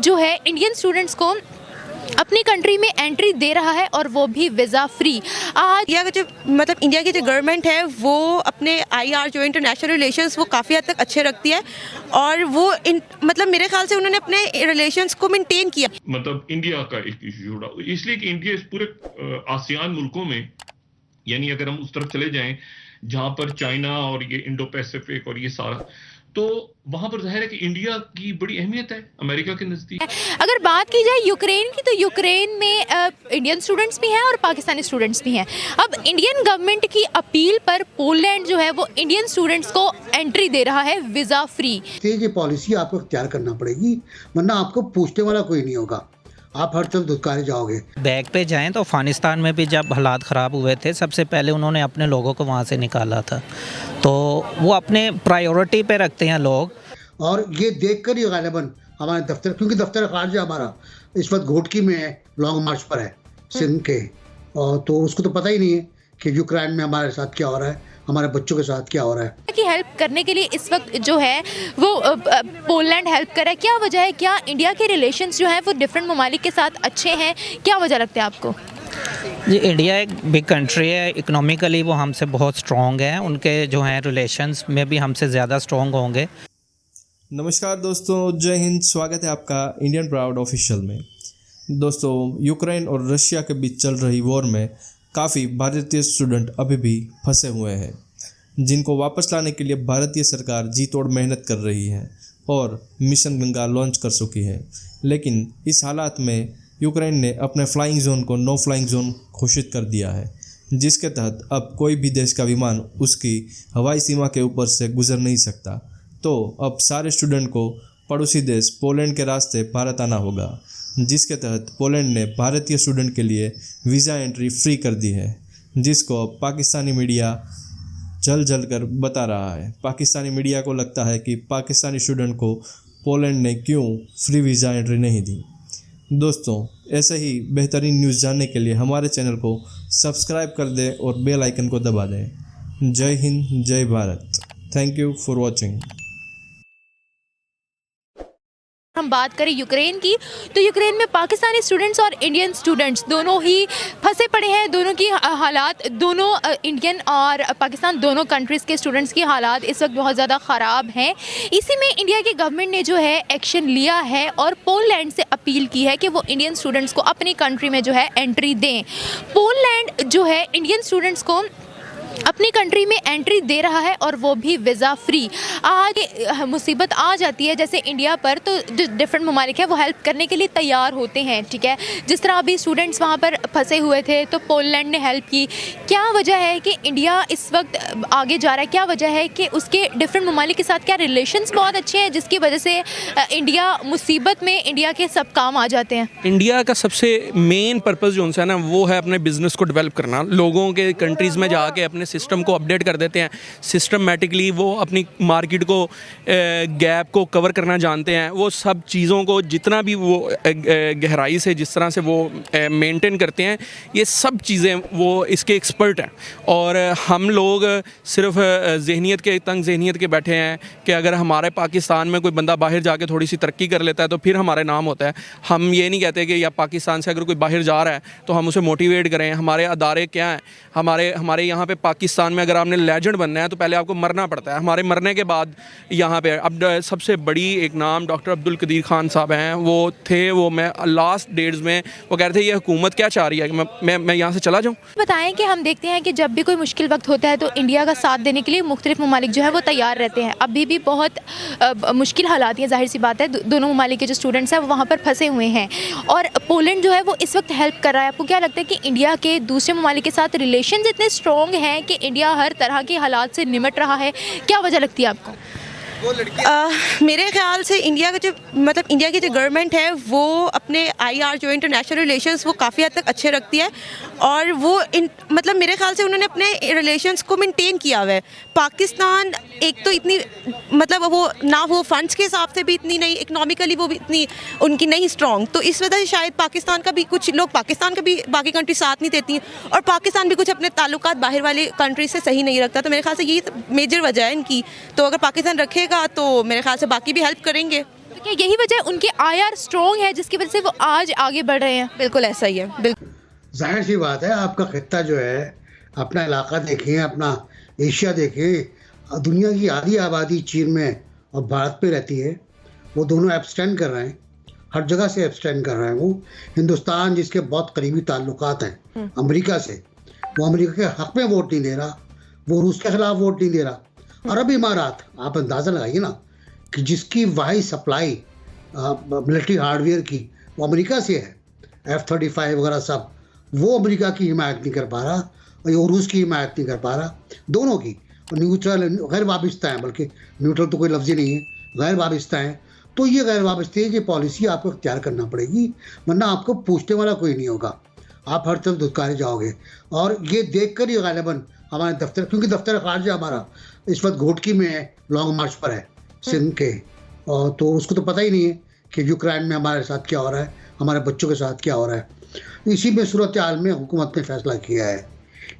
जो है Indian students को अपनी कंट्री में एंट्री दे रहा है और वो भी वीज़ा फ्री। आज इंडिया का जो इंडिया की जो गवर्नमेंट है वो अपने आईआर जो इंटरनेशनल रिलेशंस वो काफ़ी हद तक अच्छे रखती है और वो मेरे ख्याल से उन्होंने अपने रिलेशंस को मेंटेन किया। इंडिया का एक इशू जुड़ा इसलिए कि इंडिया इस पूरे आसियान मुल्कों में, यानी अगर हम उस तरफ चले जाएं जहां पर चाइना और ये इंडो पैसिफिक और ये सारा, तो वहां पर जाहिर है कि इंडिया की बड़ी अहमियत है अमेरिका के नज़दीक। अगर बात की जाए यूक्रेन की, तो यूक्रेन में इंडियन स्टूडेंट्स भी हैं और पाकिस्तानी स्टूडेंट्स भी हैं। अब इंडियन गवर्नमेंट की अपील पर पोलैंड जो है वो इंडियन स्टूडेंट्स को एंट्री दे रहा है वीज़ा फ्री। ये पॉलिसी आपको इख्तियार करना पड़ेगी, वरना आपको पूछने वाला कोई नहीं होगा, आप हर तरफ धुतकारे जाओगे। बैक पे जाएं तो अफ़गानिस्तान में भी जब हालात ख़राब हुए थे, सबसे पहले उन्होंने अपने लोगों को वहाँ से निकाला था, तो वो अपने प्रायोरिटी पे रखते हैं लोग। और ये देखकर ही गालिबन हमारे दफ्तर, क्योंकि दफ्तर खारजा हमारा इस वक्त घोटकी में है, लॉन्ग मार्च पर है सिंध के, और तो उसको तो पता ही नहीं है कि यूक्रेन में हमारे साथ क्या हो रहा है, हमारे बच्चों के साथ क्या हो रहा है। की हेल्प करने के लिए इस वक्त जो है वो पोलैंड हेल्प कर रहा है। क्या वजह है, क्या इंडिया के रिलेशंस जो हैं वो डिफरेंट ममालिक के साथ अच्छे हैं, क्या वजह लगता है आपको? जी, इंडिया एक बिग कंट्री है, इकोनॉमिकली वो हमसे बहुत स्ट्रॉन्ग है, उनके जो हैं रिलेशंस में भी हमसे ज़्यादा स्ट्रॉन्ग होंगे। नमस्कार दोस्तों, जय हिंद। स्वागत है आपका इंडियन प्राउड ऑफिशियल में। दोस्तों, यूक्रेन और रशिया के बीच चल रही वॉर में काफ़ी भारतीय स्टूडेंट अभी भी फंसे हुए हैं, जिनको वापस लाने के लिए भारतीय सरकार जी तोड़ मेहनत कर रही है और मिशन गंगा लॉन्च कर चुकी है। लेकिन इस हालात में यूक्रेन ने अपने फ्लाइंग जोन को नो फ्लाइंग जोन घोषित कर दिया है, जिसके तहत अब कोई भी देश का विमान उसकी हवाई सीमा के ऊपर से गुजर नहीं सकता। तो अब सारे स्टूडेंट को पड़ोसी देश पोलैंड के रास्ते भारत आना होगा, जिसके तहत पोलैंड ने भारतीय स्टूडेंट के लिए वीज़ा एंट्री फ्री कर दी है, जिसको अब पाकिस्तानी मीडिया जल कर बता रहा है। पाकिस्तानी मीडिया को लगता है कि पाकिस्तानी स्टूडेंट को पोलैंड ने क्यों फ्री वीज़ा एंट्री नहीं दी। दोस्तों, ऐसे ही बेहतरीन न्यूज़ जानने के लिए हमारे चैनल को सब्सक्राइब कर दें और बेल आइकन को दबा दें। जय हिंद, जय Bharat. Thank you for watching. हम बात करें यूक्रेन की, तो यूक्रेन में पाकिस्तानी स्टूडेंट्स और इंडियन स्टूडेंट्स दोनों ही फंसे पड़े हैं। दोनों की हालात, दोनों इंडियन और पाकिस्तान दोनों कंट्रीज़ के स्टूडेंट्स की हालात इस वक्त बहुत ज़्यादा ख़राब हैं। इसी में इंडिया की गवर्नमेंट ने जो है एक्शन लिया है और पोलैंड से अपील की है कि वो इंडियन स्टूडेंट्स को अपनी कंट्री में जो है एंट्री दें। पोलैंड जो है इंडियन स्टूडेंट्स को अपनी कंट्री में एंट्री दे रहा है और वो भी वीज़ा फ्री। आज मुसीबत आ जाती है जैसे इंडिया पर, तो जो डिफरेंट ममालिक है वो हेल्प करने के लिए तैयार होते हैं, ठीक है। जिस तरह अभी स्टूडेंट्स वहाँ पर फंसे हुए थे तो पोलैंड ने हेल्प की। क्या वजह है कि इंडिया इस वक्त आगे जा रहा है? क्या वजह है कि उसके डिफरेंट ममालिक के साथ क्या रिलेशंस बहुत अच्छे हैं, जिसकी वजह से इंडिया मुसीबत में इंडिया के सब काम आ जाते हैं? इंडिया का सबसे मेन पर्पज़ जो है ना, वो है अपने बिज़नेस को डेवलप करना। लोगों के कंट्रीज़ में जाके अपने सिस्टम को अपडेट कर देते हैं, सिस्टमेटिकली वो अपनी मार्केट को गैप को कवर करना जानते हैं। वो सब चीज़ों को जितना भी वो गहराई से जिस तरह से वो मेंटेन करते हैं, ये सब चीज़ें वो इसके एक्सपर्ट हैं। और हम लोग सिर्फ तंग जहनीत के बैठे हैं कि अगर हमारे पाकिस्तान में कोई बंदा बाहर जाके थोड़ी सी तरक्की कर लेता है तो फिर हमारे नाम होता है। हम ये नहीं कहते कि या पाकिस्तान से अगर कोई बाहर जा रहा है तो हम उसे मोटिवेट करें। हमारे अदारे क्या हैं, हमारे यहाँ पे पाकिस्तान में अगर आपने लेजेंड बनना है तो पहले आपको मरना पड़ता है। हमारे मरने के बाद यहाँ पे अब सबसे बड़ी एक नाम डॉक्टर अब्दुल कदीर खान साहब हैं, वो थे, वो मैं लास्ट डेज में वो कह रहे थे ये हुकूमत क्या चाह रही है कि मैं यहाँ से चला जाऊँ। बताएं कि हम देखते हैं कि जब भी कोई मुश्किल वक्त होता है तो इंडिया का साथ देने के लिए मुख्तलिफ ममालिक जो है वो तैयार रहते हैं। अभी भी बहुत मुश्किल हालात हैं, जाहिर सी बात है, दोनों ममालिक के जो स्टूडेंट्स हैं वो वहाँ पर फंसे हुए हैं और पोलैंड जो है वो इस वक्त हेल्प कर रहा है। आपको क्या लगता है कि इंडिया के दूसरे ममालिक के साथ रिलेशन इतने स्ट्रॉन्ग हैं कि इंडिया हर तरह के हालात से निमट रहा है? क्या वजह लगती है आपको? मेरे ख्याल से इंडिया का जो इंडिया की जो गवर्नमेंट है वो अपने आईआर जो इंटरनेशनल रिलेशंस वो काफ़ी हद तक अच्छे रखती है और वो मेरे ख्याल से उन्होंने अपने रिलेशंस को मेंटेन किया हुआ है। पाकिस्तान एक तो इतनी वो फंड्स के हिसाब से भी इतनी नहीं, इकनॉमिकली वो भी इतनी उनकी नहीं स्ट्रॉन्ग, तो इस वजह से शायद पाकिस्तान का भी कुछ लोग पाकिस्तान का भी बाकी कंट्री साथ नहीं देती हैं और पाकिस्तान भी कुछ अपने ताल्लुकात बाहर वाले कंट्री से सही नहीं रखता। तो मेरे ख्याल से यही मेजर वजह है इनकी। तो अगर पाकिस्तान रखेगा तो मेरे ख्याल से बाकी भी हेल्प करेंगे। तो क्या यही वजह उनके आईआर स्ट्रॉन्ग है जिसकी वजह से वो आज आगे बढ़ रहे हैं? बिल्कुल ऐसा ही है, बिल्कुल। जाहिर सी बात है, आपका खित्ता जो है, अपना इलाका देखें, अपना एशिया देखें, दुनिया की आधी आबादी चीन में और भारत पे रहती है। वो दोनों एब्सटेंड कर रहे हैं, हर जगह से एब्सटेंड कर रहे हैं। वो हिंदुस्तान जिसके बहुत करीबी ताल्लुकात हैं अमेरिका से, वो अमेरिका के हक़ में वोट नहीं दे रहा, वो रूस के खिलाफ वोट नहीं दे रहा। अरब इमारात, आप अंदाज़ा लगाइए ना कि जिसकी वाही सप्लाई मिलिट्री हार्डवेयर की वो अमेरिका से है, F-35 वगैरह सब, वो अमेरिका की हिमायत नहीं कर पा रहा और ये रूस की हिमायत नहीं कर पा रहा, दोनों की। न्यूट्रल, गैर वाबिस्ता हैं, बल्कि न्यूट्रल तो कोई लफ्ज़ ही नहीं है, गैर वाबिस्ता हैं। तो ये गैर वाबस्ते की पॉलिसी आपको इख्तियार करना पड़ेगी, वरना आपको पूछने वाला कोई नहीं होगा, आप हर तरफ धुतकारे जाओगे। और ये देख कर ही गालिबन हमारे दफ्तर, क्योंकि दफ्तर खारजा हमारा इस वक्त घोटकी में है, लॉन्ग मार्च पर है सिंध के, और तो उसको तो पता ही नहीं है कि यूक्रेन में हमारे साथ क्या हो रहा है, हमारे बच्चों के साथ क्या हो रहा है। इसी में सूरत हाल में हुकूमत ने फैसला किया है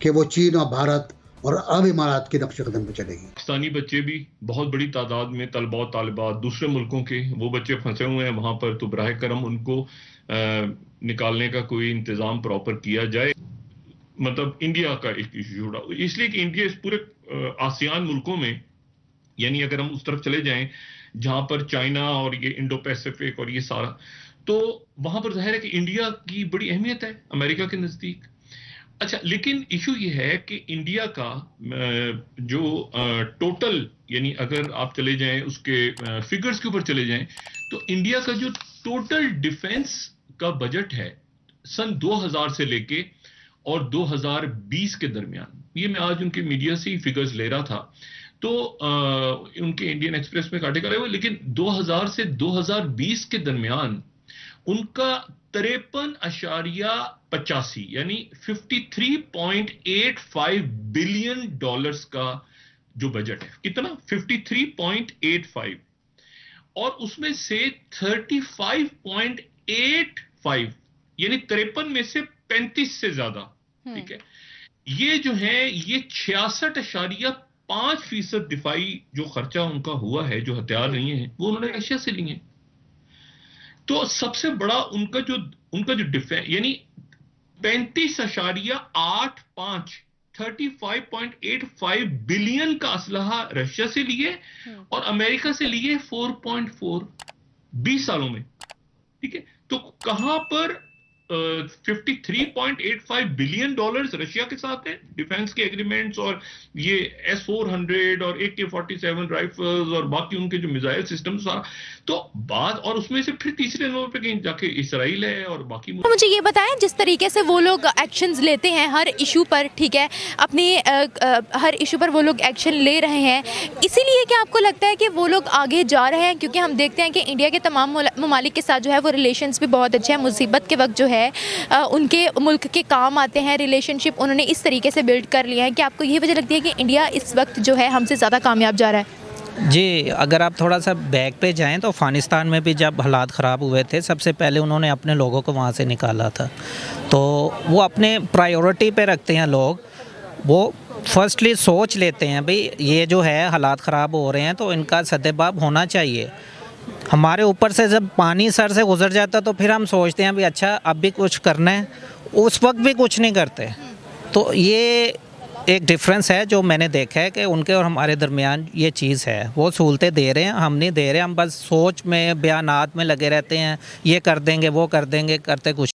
कि वो चीन और भारत और अरब इमारात के नक्शे कदम पर चलेगी। पाकिस्तानी बच्चे भी बहुत बड़ी तादाद में, तलबा और तालिबात दूसरे मुल्कों के, वो बच्चे फंसे हुए हैं वहाँ पर, तो बराह करम उनको निकालने का कोई इंतज़ाम प्रॉपर किया जाए। मतलब इंडिया का एक इशू जुड़ा, इसलिए कि इंडिया इस पूरे आसियान मुल्कों में, यानी अगर हम उस तरफ चले जाएं जहाँ पर चाइना और ये इंडो पैसिफिक और ये सारा, तो वहाँ पर जाहिर है कि इंडिया की बड़ी अहमियत है अमेरिका के नज़दीक। अच्छा, लेकिन इशू ये है कि इंडिया का जो टोटल, यानी अगर आप चले जाएं उसके फिगर्स के ऊपर चले जाएं, तो इंडिया का जो टोटल डिफेंस का बजट है सन 2000 से लेके और 2020 के दरमियान, ये मैं आज उनके मीडिया से ही फिगर्स ले रहा था, तो उनके इंडियन एक्सप्रेस में आर्टिकल है वो, लेकिन 2000 से 2020 के दरमियान उनका 53.85 यानी 53.85 बिलियन डॉलर्स का जो बजट है, कितना 53.85, और उसमें से 35.85 यानी 53 में से 35 से ज्यादा, ठीक है, ये जो है ये 66.5% दिफाई जो खर्चा उनका हुआ है, जो हथियार लिए हैं वो उन्होंने रशिया से लिए हैं। तो सबसे बड़ा उनका जो डिफेंस, यानी 35.85 बिलियन का असलहा रशिया से लिए और अमेरिका से लिए 4.4 20 सालों में, ठीक है। तो कहां पर 53.85 बिलियन डॉलर्स रशिया के साथ है डिफेंस के एग्रीमेंट्स, और ये S-400 और AK-47 राइफल्स और बाकी उनके जो मिसाइल सिस्टम सारा, तो बात, और उसमें से फिर तीसरे नंबर पे कहीं जाके इसराइल है और बाकी। तो मुझे ये बताएं, जिस तरीके से वो लोग एक्शंस लेते हैं हर इशू पर, ठीक है, अपने हर इशू पर वो लोग एक्शन ले रहे हैं, इसीलिए क्या आपको लगता है कि वो लोग आगे जा रहे हैं? क्योंकि हम देखते हैं कि इंडिया के तमाम ममालिक के साथ जो है वो रिलेशंस भी बहुत अच्छे हैं, मुसीबत के वक्त जो है उनके मुल्क के काम आते हैं, रिलेशनशिप उन्होंने इस तरीके से बिल्ड कर लिया है कि आपको ये वजह लगती है कि इंडिया इस वक्त जो है हमसे ज़्यादा कामयाब जा रहा है? जी, अगर आप थोड़ा सा बैक पे जाएं तो अफ़गानिस्तान में भी जब हालात ख़राब हुए थे, सबसे पहले उन्होंने अपने लोगों को वहाँ से निकाला था। तो वो अपने प्रायोरिटी पे रखते हैं लोग, वो फर्स्टली सोच लेते हैं भाई ये जो है हालात ख़राब हो रहे हैं तो इनका सद्देबाब होना चाहिए। हमारे ऊपर से जब पानी सर से गुजर जाता तो फिर हम सोचते हैं भाई अच्छा अब भी कुछ करना है, उस वक्त भी कुछ नहीं करते। तो ये एक डिफरेंस है जो मैंने देखा है कि उनके और हमारे दरमियान ये चीज़ है। वो सहूलतें दे रहे हैं, हम नहीं दे रहे, हम बस सोच में बयानात में लगे रहते हैं, ये कर देंगे वो कर देंगे, करते कुछ